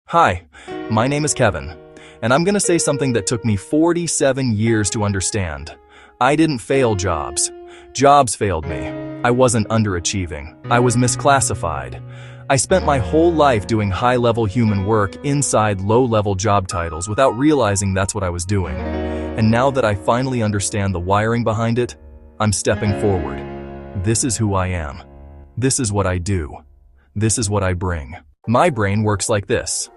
Hi, my name is Kevin, and I'm gonna say something that took me 47 years to understand. I didn't fail jobs. Jobs failed me. I wasn't underachieving. I was misclassified. I spent my whole life doing high-level human work inside low-level job titles without realizing that's what I was doing. And now that I finally understand the wiring behind it, I'm stepping forward. This is who I am. This is what I do. This is what I bring. My brain works like this.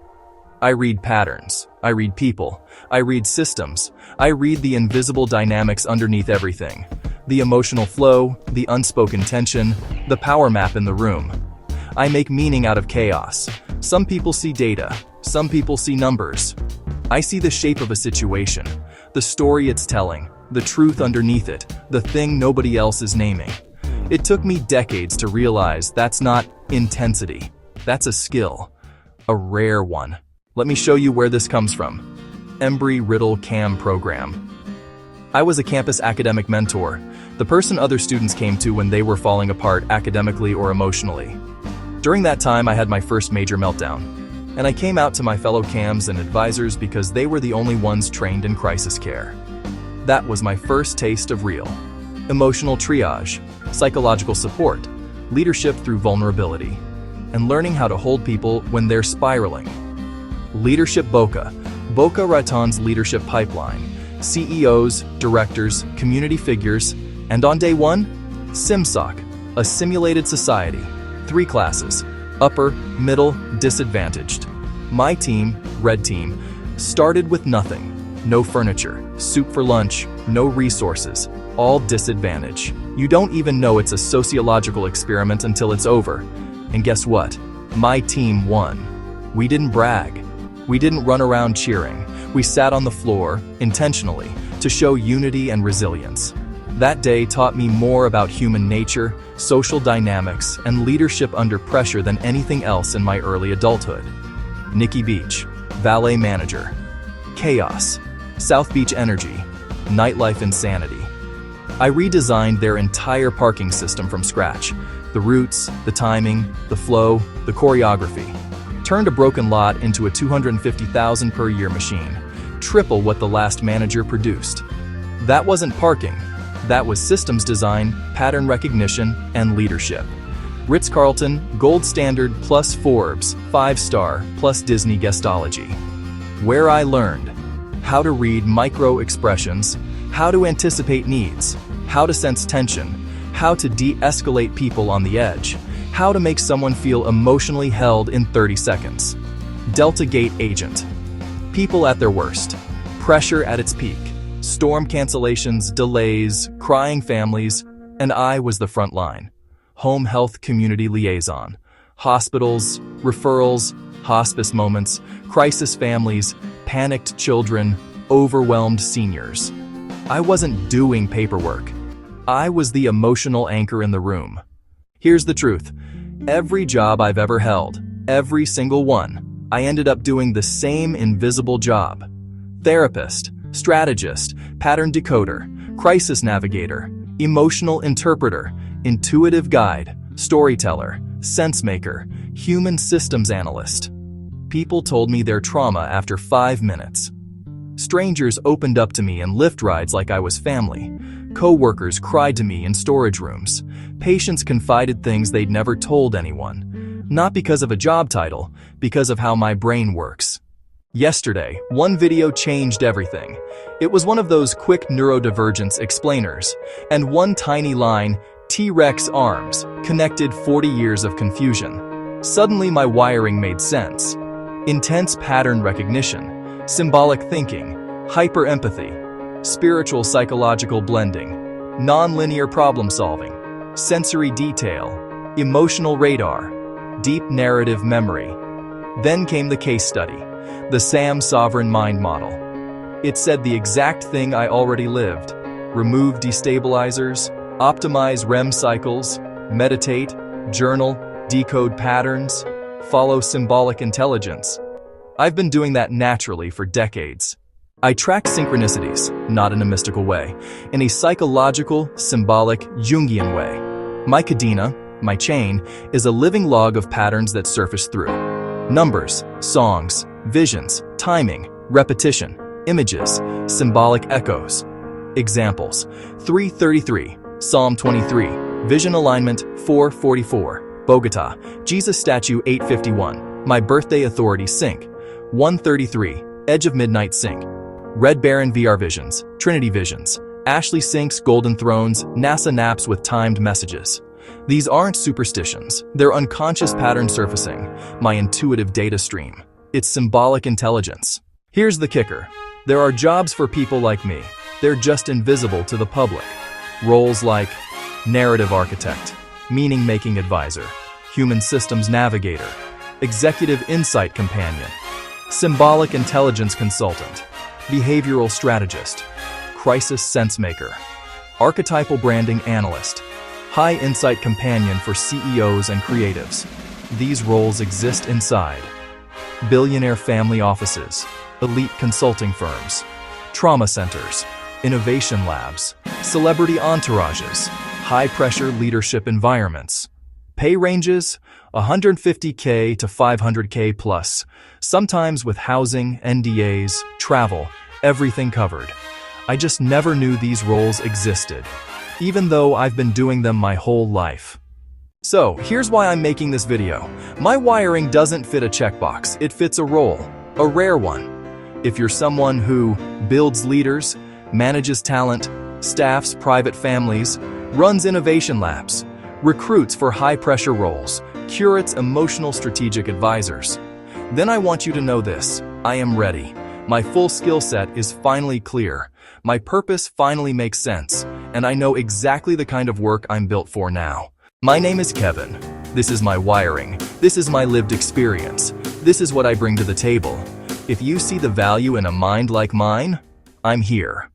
I read patterns. I read people. I read systems. I read the invisible dynamics underneath everything. The emotional flow, the unspoken tension, the power map in the room. I make meaning out of chaos. Some people see data. Some people see numbers. I see the shape of a situation, the story it's telling, the truth underneath it, the thing nobody else is naming. It took me decades to realize that's not intensity. That's a skill. A rare one. Let me show you where this comes from. Embry-Riddle CAM program. I was a campus academic mentor, the person other students came to when they were falling apart academically or emotionally. During that time, I had my first major meltdown, and I came out to my fellow CAMs and advisors because they were the only ones trained in crisis care. That was my first taste of real emotional triage, psychological support, leadership through vulnerability, and learning how to hold people when they're spiraling. Leadership Boca Raton's leadership pipeline, CEOs, directors, community figures, and on day one, SimSoc, a simulated society, 3 classes, upper, middle, disadvantaged. My team, Red Team, started with nothing. No furniture, soup for lunch, no resources, all disadvantage. You don't even know it's a sociological experiment until it's over. And guess what? My team won. We didn't brag. We didn't run around cheering. We sat on the floor, intentionally, to show unity and resilience. That day taught me more about human nature, social dynamics, and leadership under pressure than anything else in my early adulthood. Nikki Beach, valet manager. Chaos, South Beach Energy, nightlife insanity. I redesigned their entire parking system from scratch. The routes, the timing, the flow, the choreography. Turned a broken lot into a $250,000 per year machine, triple what the last manager produced. That wasn't parking. That was systems design, pattern recognition, and leadership. Ritz-Carlton, Gold Standard plus Forbes, 5-star plus Disney Guestology. Where I learned how to read micro expressions, how to anticipate needs, how to sense tension, how to de-escalate people on the edge, how to make someone feel emotionally held in 30 seconds. Delta Gate Agent. People at their worst. Pressure at its peak. Storm cancellations, delays, crying families, and I was the front line. Home health community liaison. Hospitals, referrals, hospice moments, crisis families, panicked children, overwhelmed seniors. I wasn't doing paperwork. I was the emotional anchor in the room. Here's the truth. Every job I've ever held, every single one, I ended up doing the same invisible job. Therapist, strategist, pattern decoder, crisis navigator, emotional interpreter, intuitive guide, storyteller, sense maker, human systems analyst. People told me their trauma after 5 minutes. Strangers opened up to me in Lyft rides like I was family. Co-workers cried to me in storage rooms. Patients confided things they'd never told anyone. Not because of a job title, because of how my brain works. Yesterday, one video changed everything. It was one of those quick neurodivergence explainers, and one tiny line, T-Rex arms, connected 40 years of confusion. Suddenly my wiring made sense. Intense pattern recognition, symbolic thinking, hyper-empathy, spiritual psychological blending, non-linear problem solving, sensory detail, emotional radar, deep narrative memory. Then came the case study, the SAM Sovereign Mind Model. It said the exact thing I already lived. Remove destabilizers, optimize REM cycles, meditate, journal, decode patterns, follow symbolic intelligence. I've been doing that naturally for decades. I track synchronicities, not in a mystical way, in a psychological, symbolic, Jungian way. My cadena, my chain, is a living log of patterns that surface through. Numbers, songs, visions, timing, repetition, images, symbolic echoes. Examples: 3:33, Psalm 23, Vision Alignment 4:44, Bogota, Jesus Statue 8:51, My Birthday Authority Sync 1:33, Edge of Midnight Sync, Red Baron VR Visions, Trinity Visions, Ashley Syncs Golden Thrones, NASA Naps with timed messages. These aren't superstitions, they're unconscious pattern surfacing, my intuitive data stream. It's symbolic intelligence. Here's the kicker. There are jobs for people like me. They're just invisible to the public. Roles like narrative architect, meaning-making advisor, human systems navigator, executive insight companion, symbolic intelligence consultant, behavioral strategist, crisis sense maker, archetypal branding analyst, high insight companion for CEOs and creatives. These roles exist inside billionaire family offices, elite consulting firms, trauma centers, innovation labs, celebrity entourages, high-pressure leadership environments. Pay ranges $150K to $500K plus, sometimes with housing, NDAs, travel, everything covered. I just never knew these roles existed, even though I've been doing them my whole life. So, here's why I'm making this video. My wiring doesn't fit a checkbox, it fits a role, a rare one. If you're someone who builds leaders, manages talent, staffs private families, runs innovation labs, recruits for high-pressure roles, curates emotional strategic advisors, then I want you to know this: I am ready. My full skill set is finally clear. My purpose finally makes sense, and I know exactly the kind of work I'm built for now. My name is Kevin. This is my wiring. This is my lived experience. This is what I bring to the table. If you see the value in a mind like mine, I'm here.